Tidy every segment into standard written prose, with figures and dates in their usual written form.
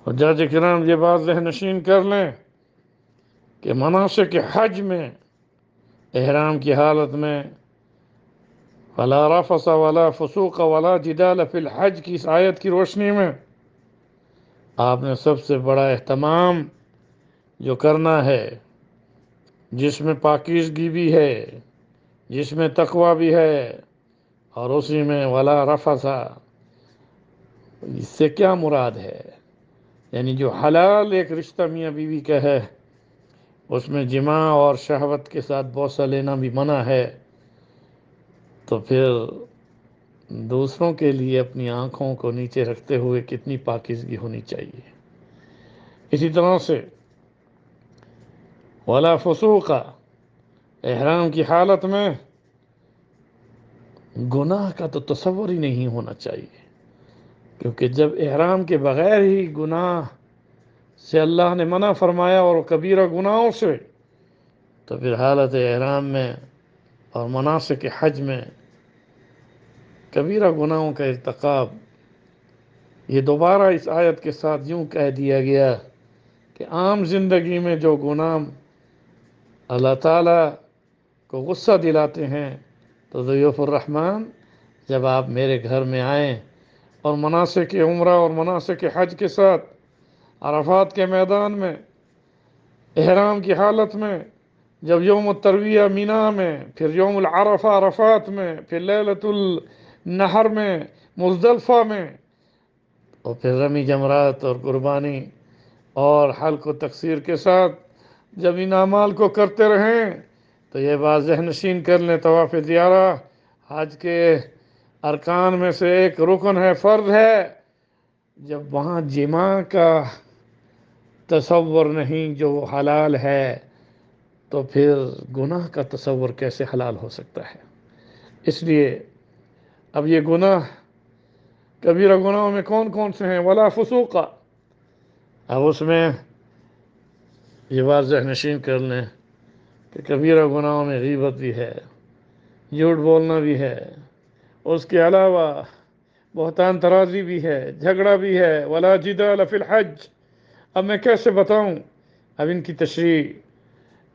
حجاج کرام یہ بات ذہن نشین کر لیں کہ مناسک حج میں احرام کی حالت میں ولا رفث ولا فسوق ولا جدال فی الحج کی اس آیت کی روشنی میں آپ نے سب سے بڑا اہتمام جو کرنا ہے، جس میں پاکیزگی بھی ہے، جس میں تقوی بھی ہے، اور اسی میں ولا رفث، اس سے کیا مراد ہے؟ یعنی جو حلال ایک رشتہ میاں بیوی کا ہے اس میں جماع اور شہوت کے ساتھ بوسہ لینا بھی منع ہے، تو پھر دوسروں کے لیے اپنی آنکھوں کو نیچے رکھتے ہوئے کتنی پاکیزگی ہونی چاہیے۔ اسی طرح سے ولا فسوق، احرام کی حالت میں گناہ کا تو تصور ہی نہیں ہونا چاہیے، کیونکہ جب احرام کے بغیر ہی گناہ سے اللہ نے منع فرمایا اور کبیرہ گناہوں سے، تو پھر حالت احرام میں اور مناسک حج میں کبیرہ گناہوں کا ارتکاب، یہ دوبارہ اس آیت کے ساتھ یوں کہہ دیا گیا کہ عام زندگی میں جو گناہ اللہ تعالیٰ کو غصہ دلاتے ہیں، تو ضیوف الرحمن جب آپ میرے گھر میں آئیں اور مناسک عمرہ اور مناسک حج کے ساتھ عرفات کے میدان میں احرام کی حالت میں، جب یوم الترویہ مینا میں، پھر یوم العرفہ عرفات میں، پھر لیلۃ النحر میں مزدلفہ میں، اور پھر رمی جمرات اور قربانی اور حلق و تقصیر کے ساتھ جب ان اعمال کو کرتے رہیں، تو یہ بات ذہن نشین کر لیں، طواف زیارہ حج کے ارکان میں سے ایک رکن ہے، فرض ہے۔ جب وہاں جماع کا تصور نہیں جو حلال ہے، تو پھر گناہ کا تصور کیسے حلال ہو سکتا ہے؟ اس لیے اب یہ گناہ کبیرہ گناہوں میں کون کون سے ہیں؟ ولا فسوق، اب اس میں یہ بات ذہن نشین کر لیں کہ کبیرہ گناہوں میں غیبت بھی ہے، جھوٹ بولنا بھی ہے، اس کے علاوہ بہتان ترازی بھی ہے، جھگڑا بھی ہے، ولا جدال فی الحج۔ اب میں کیسے بتاؤں؟ اب ان کی تشریح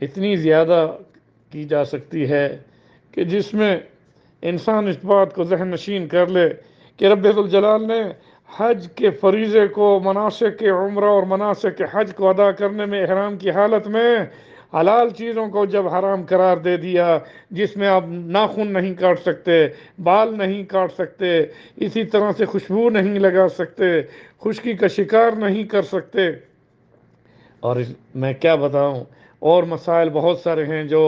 اتنی زیادہ کی جا سکتی ہے کہ جس میں انسان اس بات کو ذہن نشین کر لے کہ رب ذوالجلال نے حج کے فریضے کو، مناسک عمرہ اور مناسک حج کو ادا کرنے میں احرام کی حالت میں حلال چیزوں کو جب حرام قرار دے دیا، جس میں آپ ناخن نہیں کاٹ سکتے، بال نہیں کاٹ سکتے، اسی طرح سے خوشبو نہیں لگا سکتے، خشکی کا شکار نہیں کر سکتے، اور میں کیا بتاؤں، اور مسائل بہت سارے ہیں جو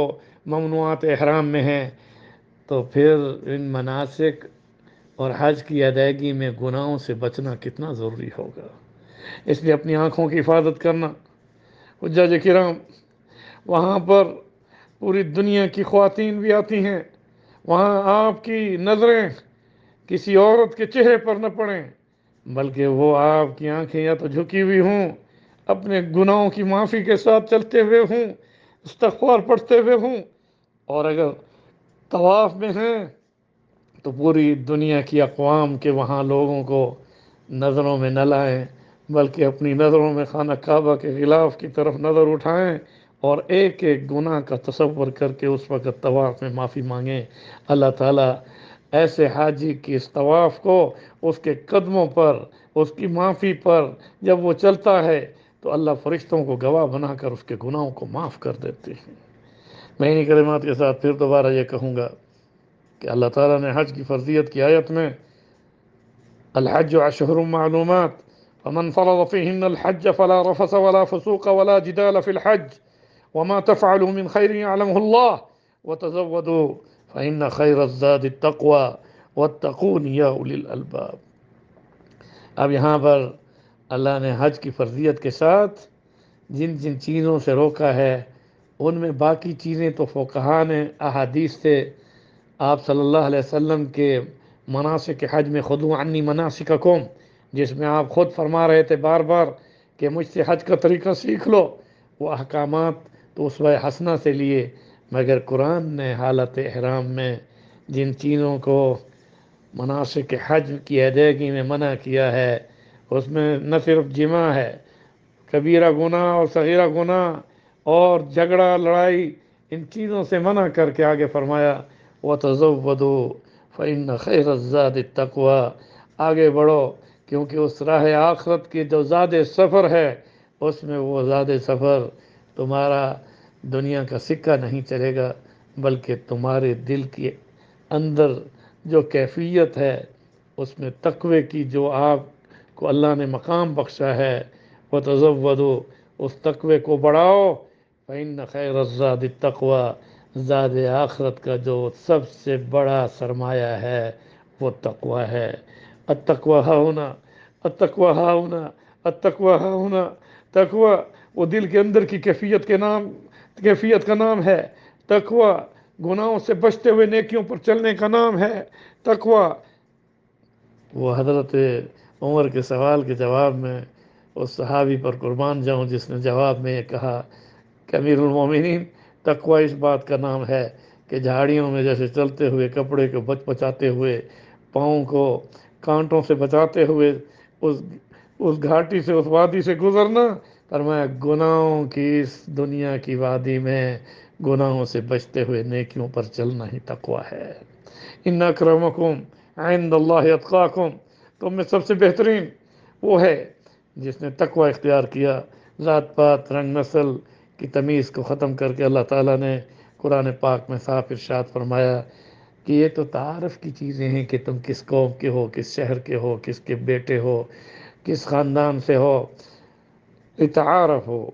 ممنوعات احرام میں ہیں، تو پھر ان مناسک اور حج کی ادائیگی میں گناہوں سے بچنا کتنا ضروری ہوگا۔ اس لیے اپنی آنکھوں کی حفاظت کرنا۔ حجاج کرام، وہاں پر پوری دنیا کی خواتین بھی آتی ہیں، وہاں آپ کی نظریں کسی عورت کے چہرے پر نہ پڑیں، بلکہ وہ آپ کی آنکھیں یا تو جھکی ہوئی ہوں، اپنے گناہوں کی معافی کے ساتھ چلتے ہوئے ہوں، استغفار پڑھتے ہوئے ہوں، اور اگر طواف میں ہیں تو پوری دنیا کی اقوام کے وہاں لوگوں کو نظروں میں نہ لائیں، بلکہ اپنی نظروں میں خانہ کعبہ کے غلاف کی طرف نظر اٹھائیں اور ایک ایک گناہ کا تصور کر کے اس وقت طواف میں معافی مانگیں۔ اللہ تعالیٰ ایسے حاجی کی اس طواف کو، اس کے قدموں پر، اس کی معافی پر جب وہ چلتا ہے تو اللہ فرشتوں کو گواہ بنا کر اس کے گناہوں کو معاف کر دیتے ہیں۔ میں انہی کلمات کے ساتھ پھر دوبارہ یہ کہوں گا کہ اللہ تعالیٰ نے حج کی فرضیت کی آیت میں الحج اشہر معلومات فمن فرض فیہن الحج فلا رفث ولا فسوق ولا جدال فی الحج وما تفعلوا من خیر یعلمہ اللہ وتزودوا فإن خیر الزاد التقوى واتقون یا اولی الالباب۔ اب یہاں پر اللہ نے حج کی فرضیت کے ساتھ جن جن چیزوں سے روکا ہے، ان میں باقی چیزیں تو فقہا نے احادیث سے آپ صلی اللہ علیہ وسلم کے مناسک حج میں خذوا عنی مناسککم، جس میں آپ خود فرما رہے تھے بار بار کہ مجھ سے حج کا طریقہ سیکھ لو، وہ احکامات تو اسوہ حسنہ سے لیے، مگر قرآن نے حالت احرام میں جن چیزوں کو مناسک حج کی ادائیگی میں منع کیا ہے، اس میں نہ صرف جمع ہے، کبیرہ گناہ اور صغیرہ گناہ اور جھگڑا لڑائی، ان چیزوں سے منع کر کے آگے فرمایا وَتَزَوَّدُوا فَإِنَّ خَيْرَ الزَّادِ التَّقْوَىٰ، آگے بڑھو کیونکہ اس راہ آخرت کی جو زاد سفر ہے، اس میں وہ زاد سفر تمہارا دنیا کا سکہ نہیں چلے گا، بلکہ تمہارے دل کے اندر جو کیفیت ہے اس میں تقوی کی جو آپ کو اللہ نے مقام بخشا ہے، وَتَزَوَّدُوا، اس تقوی کو بڑھاؤ، فَإِنَّ خَيْرَ الزَّادِ التَّقْوَىٰ، زاد آخرت کا جو سب سے بڑا سرمایہ ہے وہ تقوی ہے۔ التقوی ہاہنا، التقوی ہاہنا، التقوی ہاہنا، تقوی وہ دل کے اندر کی کیفیت کا نام ہے۔ تقوی گناہوں سے بچتے ہوئے نیکیوں پر چلنے کا نام ہے۔ تقوی وہ حضرت عمر کے سوال کے جواب میں اس صحابی پر قربان جاؤں جس نے جواب میں یہ کہا کہ امیر المومنین، تقوی اس بات کا نام ہے کہ جھاڑیوں میں جیسے چلتے ہوئے کپڑے کو بچاتے ہوئے، پاؤں کو کانٹوں سے بچاتے ہوئے اس گھاٹی سے، اس وادی سے گزرنا، فرمایا گناہوں کی اس دنیا کی وادی میں گناہوں سے بچتے ہوئے نیکیوں پر چلنا ہی تقوی ہے۔ ان اکرمکم عند اللہ اتقاکم، تم میں سب سے بہترین وہ ہے جس نے تقوی اختیار کیا۔ ذات پات رنگ نسل کی تمیز کو ختم کر کے اللہ تعالیٰ نے قرآن پاک میں صاف ارشاد فرمایا کہ یہ تو تعارف کی چیزیں ہیں کہ تم کس قوم کے ہو، کس شہر کے ہو، کس کے بیٹے ہو، کس خاندان سے ہو۔ اتعارفوا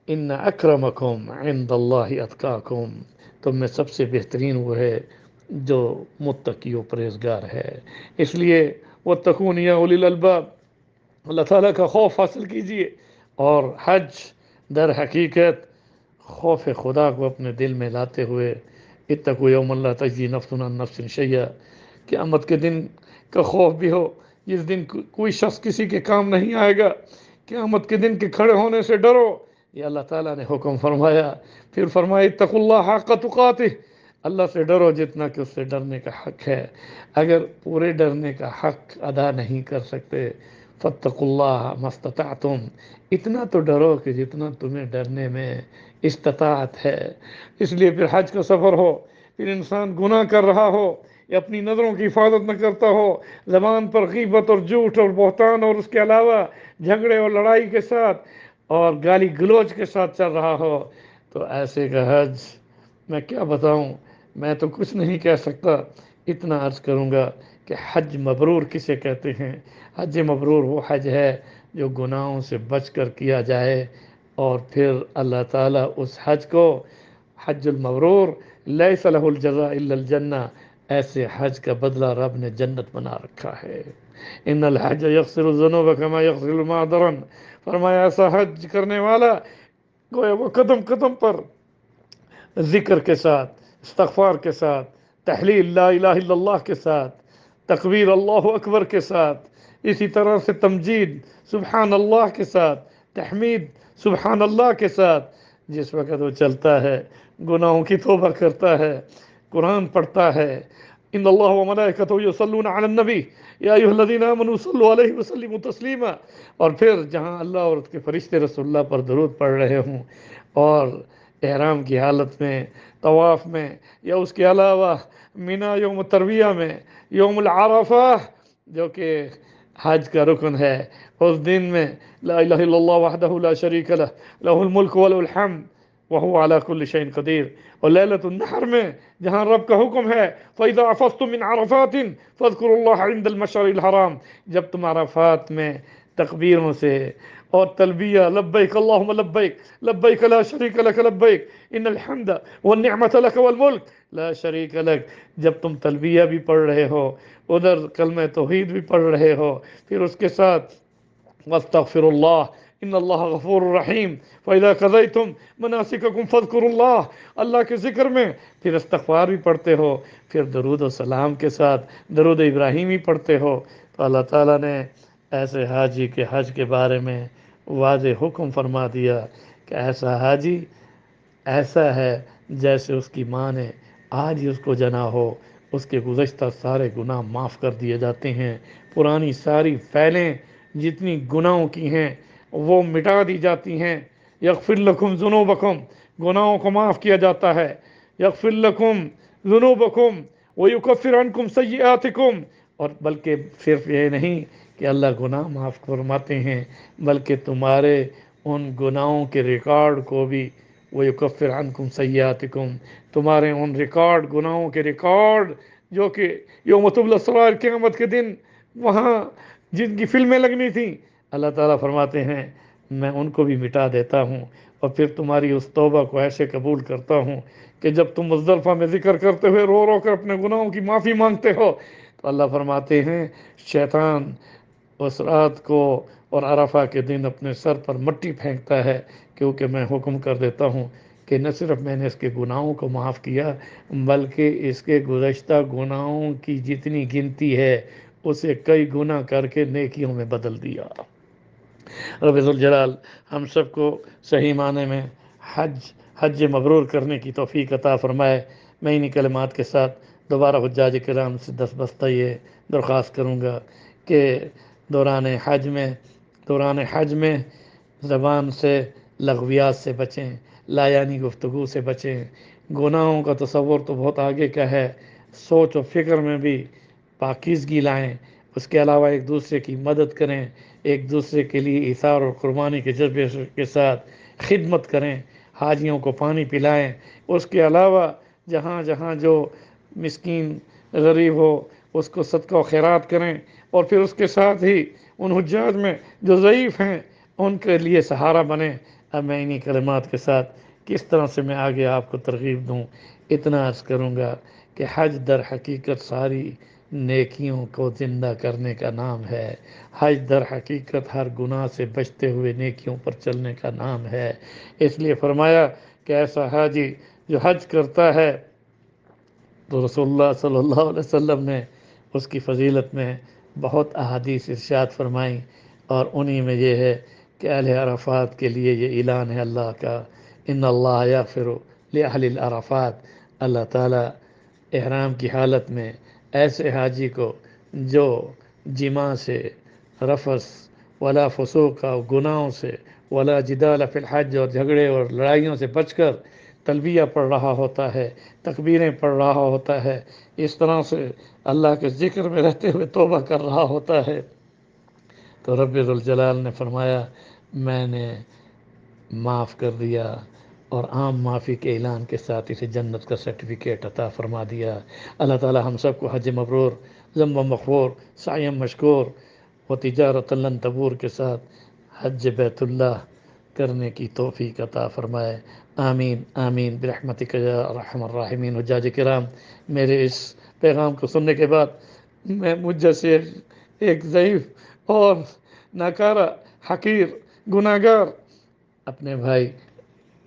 ان اکرمکم عند اللہ اتقاکم، تم میں سب سے بہترین وہ ہے جو متقی و پرہیزگار ہے۔ اس لیے واتقون یا اولی الالباب، اللہ تعالیٰ کا خوف حاصل کیجیے، اور حج در حقیقت خوف خدا کو اپنے دل میں لاتے ہوئے، اتقوا یوما لا تجزی نفس عن نفس شیئا، قیامت کے دن کا خوف بھی ہو جس دن کوئی شخص کسی کے کام نہیں آئے گا، قیامت کے دن کے کھڑے ہونے سے ڈرو، یہ اللہ تعالیٰ نے حکم فرمایا۔ پھر فرمایا اتقوا اللہ حق تقاتہ، اللہ سے ڈرو جتنا کہ اس سے ڈرنے کا حق ہے۔ اگر پورے ڈرنے کا حق ادا نہیں کر سکتے، فاتقوا اللہ ما استطعتم، اتنا تو ڈرو کہ جتنا تمہیں ڈرنے میں استطاعت ہے۔ اس لیے پھر حج کا سفر ہو، پھر انسان گناہ کر رہا ہو یا اپنی نظروں کی حفاظت نہ کرتا ہو، زبان پر غیبت اور جھوٹ اور بہتان اور اس کے علاوہ جھگڑے اور لڑائی کے ساتھ اور گالی گلوچ کے ساتھ چل رہا ہو، تو ایسے کا حج میں کیا بتاؤں، میں تو کچھ نہیں کہہ سکتا، اتنا عرض کروں گا کہ حج مبرور کسے کہتے ہیں؟ حج مبرور وہ حج ہے جو گناہوں سے بچ کر کیا جائے، اور پھر اللہ تعالیٰ اس حج کو حج المبرور لیس لہ الجزاء الا الجنہ، ایسے حج کا بدلہ رب نے جنت بنا رکھا ہے۔ ان الحج یغفر الذنوب کما یغفر الماء درن، فرمایا ایسا حج کرنے والا گویا وہ قدم قدم پر ذکر کے ساتھ، استغفار کے ساتھ، تحلیل لا الہ الا اللہ کے ساتھ، تکبیر اللہ اکبر کے ساتھ، اسی طرح سے تمجید سبحان اللہ کے ساتھ، تحمید سبحان اللہ کے ساتھ، جس وقت وہ چلتا ہے، گناہوں کی توبہ کرتا ہے، قرآن پڑھتا ہے، ان اللہ و ملائکتہ یصلون علی النبی یا ایھا الذین آمنوا صلوا علیہ وسلموا تسلیما، اور پھر جہاں اللہ اور اس کے فرشتے رسول اللہ پر درود پڑھ رہے ہوں، اور احرام کی حالت میں، طواف میں، یا اس کے علاوہ مینا یوم ترویہ میں، یوم العرفہ جو کہ حج کا رکن ہے، اس دن میں لا الہ الا اللہ وحدہ لا شریک لہ لہ الملک وله الحمد وهو على كل شيء قدیر، اور لیلۃ النحر میں جہاں رب کا حکم ہے فَإِذَا أَفَضْتُم مِّنْ عَرَفَاتٍ فَاذْكُرُوا اللَّهَ عِندَ الْمَشْعَرِ الْحَرَامِ، جب تم عرفات میں تکبیروں سے اور تلبیہ لبیک اللہم لبیک لبیک لا شریک لک لبیک ان الحمد والنعمت لک والملک لا شریک لک، جب تم تلبیہ بھی پڑھ رہے ہو، ادھر کلمہ توحید بھی پڑھ رہے ہو، پھر اس کے ساتھ واستغفر اللہ ان اللہ غفور رحیم فاذا قضیتم مناسککم فاذکروا اللہ، اللہ کے ذکر میں پھر استغفار بھی پڑھتے ہو، پھر درود و سلام کے ساتھ درود ابراہیمی پڑھتے ہو، تو اللہ تعالیٰ نے ایسے حاجی کے حج کے بارے میں واضح حکم فرما دیا کہ ایسا حاجی ایسا ہے جیسے اس کی ماں نے آج ہی اس کو جنا ہو، اس کے گزشتہ سارے گناہ معاف کر دیے جاتے ہیں، پرانی ساری فعلیں جتنی گناہوں کی ہیں وہ مٹا دی جاتی ہیں۔ یغفر لکم ذنوبکم، گناہوں کو معاف کیا جاتا ہے۔ یغفر لکم ذنوبکم ویکفر عنکم سیئاتکم، اور بلکہ صرف یہ نہیں کہ اللہ گناہ معاف فرماتے ہیں، بلکہ تمہارے ان گناہوں کے ریکارڈ کو بھی ویکفر عنکم سیئاتکم، تمہارے ان ریکارڈ گناہوں کے ریکارڈ جو کہ یوم تبلی السرائر قیامت کے دن وہاں جن کی فلمیں لگنی تھیں، اللہ تعالیٰ فرماتے ہیں میں ان کو بھی مٹا دیتا ہوں، اور پھر تمہاری اس توبہ کو ایسے قبول کرتا ہوں کہ جب تم مزدلفہ میں ذکر کرتے ہوئے رو رو کر اپنے گناہوں کی معافی مانگتے ہو تو اللہ فرماتے ہیں شیطان اس رات کو اور عرفہ کے دن اپنے سر پر مٹی پھینکتا ہے، کیونکہ میں حکم کر دیتا ہوں کہ نہ صرف میں نے اس کے گناہوں کو معاف کیا بلکہ اس کے گزشتہ گناہوں کی جتنی گنتی ہے اسے کئی گنا کر کے نیکیوں میں بدل دیا۔ رب ذوالجلال ہم سب کو صحیح معنی میں حج مبرور کرنے کی توفیق عطا فرمائے۔ میں انہی کلمات کے ساتھ دوبارہ حجاج کرام سے دستبستہ یہ درخواست کروں گا کہ دوران حج میں زبان سے لغویات سے بچیں، لایانی گفتگو سے بچیں، گناہوں کا تصور تو بہت آگے کا ہے، سوچ و فکر میں بھی پاکیزگی لائیں، اس کے علاوہ ایک دوسرے کی مدد کریں، ایک دوسرے کے لیے ایثار اور قربانی کے جذبے کے ساتھ خدمت کریں، حاجیوں کو پانی پلائیں، اس کے علاوہ جہاں جہاں جو مسکین غریب ہو اس کو صدقہ و خیرات کریں، اور پھر اس کے ساتھ ہی ان حجاج میں جو ضعیف ہیں ان کے لیے سہارا بنیں۔ اب میں انہی کلمات کے ساتھ کس طرح سے میں آگے آپ کو ترغیب دوں، اتنا عرض کروں گا کہ حج در حقیقت ساری نیکیوں کو زندہ کرنے کا نام ہے۔ حج در حقیقت ہر گناہ سے بچتے ہوئے نیکیوں پر چلنے کا نام ہے۔ اس لیے فرمایا کہ ایسا حاجی جو حج کرتا ہے تو رسول اللہ صلی اللہ علیہ وسلم نے اس کی فضیلت میں بہت احادیث ارشاد فرمائیں، اور انہی میں یہ ہے کہ اہل عرفات کے لیے یہ اعلان ہے اللہ کا، ان اللہ یغفر لاہل العرفات، اللہ تعالیٰ احرام کی حالت میں ایسے حاجی کو جو جماع سے، رفث ولا فسوق اور گناہوں سے، ولا جدال فی الحج اور جھگڑے اور لڑائیوں سے بچ کر تلبیہ پڑھ رہا ہوتا ہے، تکبیریں پڑھ رہا ہوتا ہے، اس طرح سے اللہ کے ذکر میں رہتے ہوئے توبہ کر رہا ہوتا ہے، تو رب ذوالجلال نے فرمایا میں نے معاف کر دیا، اور عام معافی کے اعلان کے ساتھ اسے جنت کا سرٹیفکیٹ عطا فرما دیا۔ اللہ تعالی ہم سب کو حج مبرور، ذنب مغفور، سعی مشکور و تجارت لن تبور کے ساتھ حج بیت اللہ کرنے کی توفیق عطا فرمائے۔ آمین آمین برحمتک یا ارحم الراحمین۔ حجاج کرام، میرے اس پیغام کو سننے کے بعد میں مجھ جیسے ایک ضعیف اور ناکارہ، حقیر، گناہگار اپنے بھائی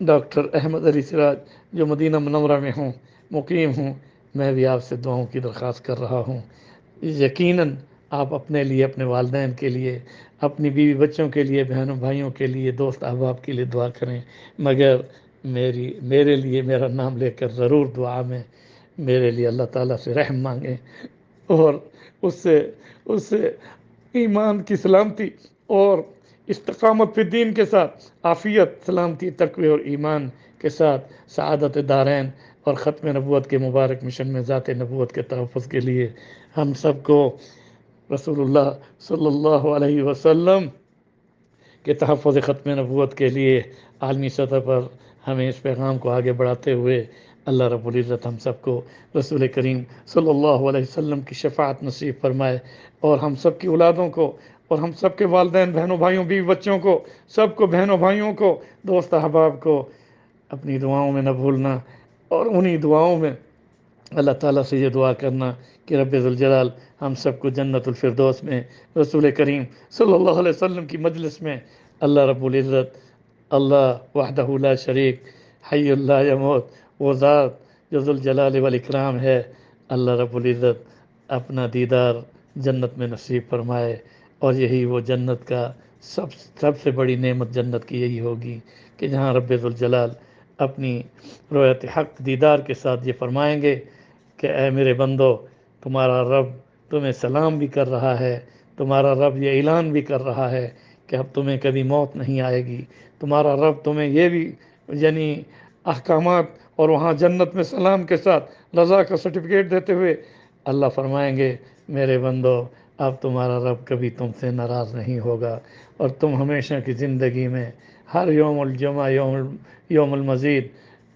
ڈاکٹر احمد علی سراج جو مدینہ منورہ میں ہوں، مقیم ہوں، میں بھی آپ سے دعاؤں کی درخواست کر رہا ہوں۔ یقیناً آپ اپنے لیے، اپنے والدین کے لیے، اپنی بیوی بچوں کے لیے، بہنوں بھائیوں کے لیے، دوست احباب کے لیے دعا کریں، مگر میرے لیے میرا نام لے کر ضرور دعا میں میرے لیے اللہ تعالیٰ سے رحم مانگیں، اور اس سے ایمان کی سلامتی اور استقامت فی دین کے ساتھ عافیت، سلامتی، تقوی اور ایمان کے ساتھ سعادت دارین اور ختم نبوت کے مبارک مشن میں ذات نبوت کے تحفظ کے لیے ہم سب کو رسول اللہ صلی اللہ علیہ وسلم کے تحفظ ختم نبوت کے لیے عالمی سطح پر ہمیں اس پیغام کو آگے بڑھاتے ہوئے اللہ رب العزت ہم سب کو رسول کریم صلی اللہ علیہ وسلم کی شفاعت نصیب فرمائے، اور ہم سب کی اولادوں کو، اور ہم سب کے والدین، بہنوں بھائیوں، بیوی بچوں کو، سب کو، بہنوں بھائیوں کو، دوست احباب کو اپنی دعاؤں میں نہ بھولنا، اور انہی دعاؤں میں اللہ تعالیٰ سے یہ دعا کرنا کہ رب ذوالجلال ہم سب کو جنت الفردوس میں رسول کریم صلی اللہ علیہ وسلم کی مجلس میں اللہ رب العزت، اللہ وحدہ لا شریک، حی لا یموت، وہ ذات جو ذوالجلال والاکرام ہے، اللہ رب العزت اپنا دیدار جنت میں نصیب فرمائے، اور یہی وہ جنت کا سب سے بڑی نعمت جنت کی یہی ہوگی کہ جہاں رب ذوالجلال اپنی رویت حق دیدار کے ساتھ یہ فرمائیں گے کہ اے میرے بندو، تمہارا رب تمہیں سلام بھی کر رہا ہے، تمہارا رب یہ اعلان بھی کر رہا ہے کہ اب تمہیں کبھی موت نہیں آئے گی. تمہارا رب تمہیں یہ بھی یعنی احکامات اور وہاں جنت میں سلام کے ساتھ رضا کا سرٹیفکیٹ دیتے ہوئے اللہ فرمائیں گے میرے بندو اب تمہارا رب کبھی تم سے ناراض نہیں ہوگا اور تم ہمیشہ کی زندگی میں ہر یوم الجمعہ یوم المزید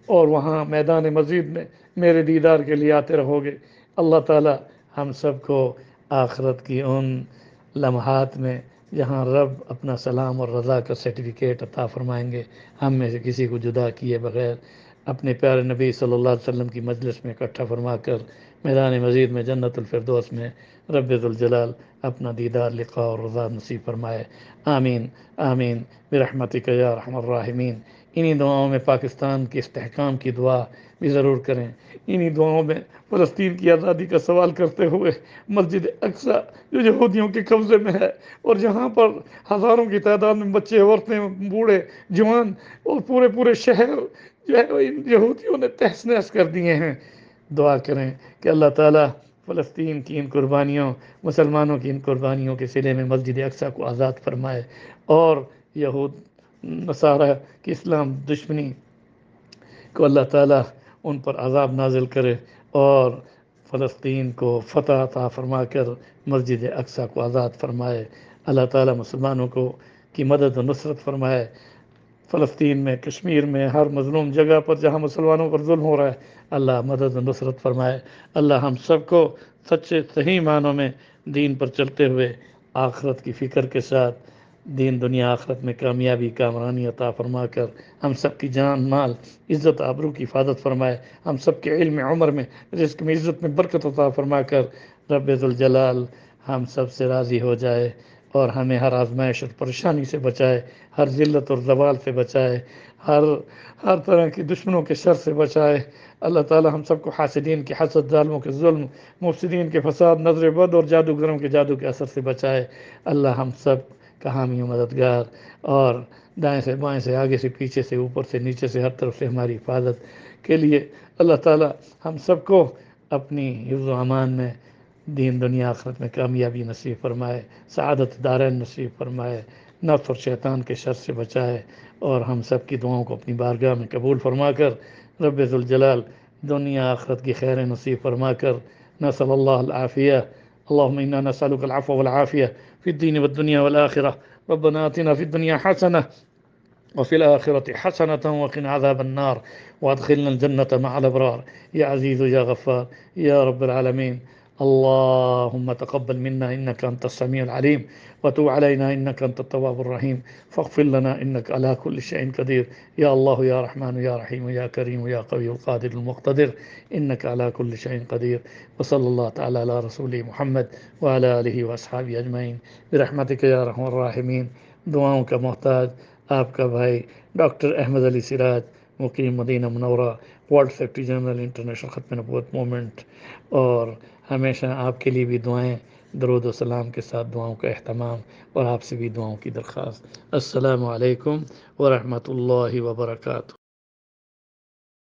اور وہاں میدان مزید میں میرے دیدار کے لیے آتے رہو گے. اللہ تعالی ہم سب کو آخرت کی ان لمحات میں جہاں رب اپنا سلام اور رضا کا سرٹیفکیٹ عطا فرمائیں گے ہم میں سے کسی کو جدا کیے بغیر اپنے پیارے نبی صلی اللہ علیہ وسلم کی مجلس میں اکٹھا فرما کر میدان مزید میں جنت الفردوس میں رب ذوالجلال اپنا دیدار لقاء اور رضا نصیب فرمائے. آمین آمین برحمتک یا ارحم الراحمین. انہی دعاؤں میں پاکستان کے استحکام کی دعا بھی ضرور کریں. انہی دعاؤں میں فلسطین کی آزادی کا سوال کرتے ہوئے مسجد اقصی جو یہودیوں کے قبضے میں ہے اور جہاں پر ہزاروں کی تعداد میں بچے عورتیں بوڑھے جوان اور پورے شہر جو ہے ان یہودیوں نے تہس نہس کر دیے ہیں. دعا کریں کہ اللہ تعالیٰ فلسطین کی ان قربانیوں مسلمانوں کی ان قربانیوں کے صلے میں مسجد اقصی کو آزاد فرمائے اور یہود نصارہ کی اسلام دشمنی کو اللہ تعالیٰ ان پر عذاب نازل کرے اور فلسطین کو فتح عطا فرما کر مسجد اقصی کو آزاد فرمائے. اللہ تعالیٰ مسلمانوں کو کی مدد و نصرت فرمائے. فلسطین میں کشمیر میں ہر مظلوم جگہ پر جہاں مسلمانوں پر ظلم ہو رہا ہے اللہ مدد و نصرت فرمائے. اللہ ہم سب کو سچے صحیح معنوں میں دین پر چلتے ہوئے آخرت کی فکر کے ساتھ دین دنیا آخرت میں کامیابی کامرانی عطا فرما کر ہم سب کی جان مال عزت آبرو کی حفاظت فرمائے. ہم سب کے علم عمر میں رزق میں عزت میں برکت عطا فرما کر رب ذوالجلال ہم سب سے راضی ہو جائے اور ہمیں ہر آزمائش اور پریشانی سے بچائے, ہر ذلت اور زوال سے بچائے, ہر طرح کی دشمنوں کے شر سے بچائے. اللہ تعالی ہم سب کو حاسدین کی حسد, ظالموں کے ظلم, مفسدین کے فساد, نظر بد اور جادوگروں کے جادو کے اثر سے بچائے. اللہ ہم سب کا حامی و مددگار اور دائیں سے بائیں سے آگے سے پیچھے سے اوپر سے نیچے سے ہر طرف سے ہماری حفاظت کے لیے اللہ تعالی ہم سب کو اپنی حفظ و امان میں دین دنیا آخرت میں کامیابی نصیب فرمائے, سعادت دارین نصیب فرمائے, نفس اور شیطان کے شر سے بچائے اور ہم سب کی دعاؤں کو اپنی بارگاہ میں قبول فرما کر رب ذوالجلال دنیا آخرت کی خیر نصیب فرما کر نسأل اللہ العافیہ. اللهم إنا نسألك العفو والعافية في الدين والدنيا والآخرة. ربنا آتنا في الدنيا حسنة وفي الآخرة حسنة وقنا عذاب النار وادخلنا الجنة مع الأبرار يا عزيز يا غفار يا رب العالمين. اللهم تقبل منا إنك أنت السميع العليم وتب علينا إنك أنت التواب الرحيم فاغفر لنا إنك على كل شيء قدير. يا الله يا رحمن يا رحيم يا كريم يا قوي القادر المقتدر إنك على كل شيء قدير. وصلى الله تعالى على رسوله محمد وعلى آله وأصحابه أجمعين برحمتك يا أرحم الراحمين. دعاؤں کا محتاج آپ کا بھائی ڈاکٹر احمد علی سراج, مقیم مدینہ منورہ, ورلڈ سیکرٹری جنرل انٹرنیشنل ختم نبوت مومنٹ, اور ہمیشہ آپ کے لیے بھی دعائیں, درود و سلام کے ساتھ دعاؤں کا اہتمام اور آپ سے بھی دعاؤں کی درخواست. السلام علیکم ورحمۃ اللہ وبرکاتہ.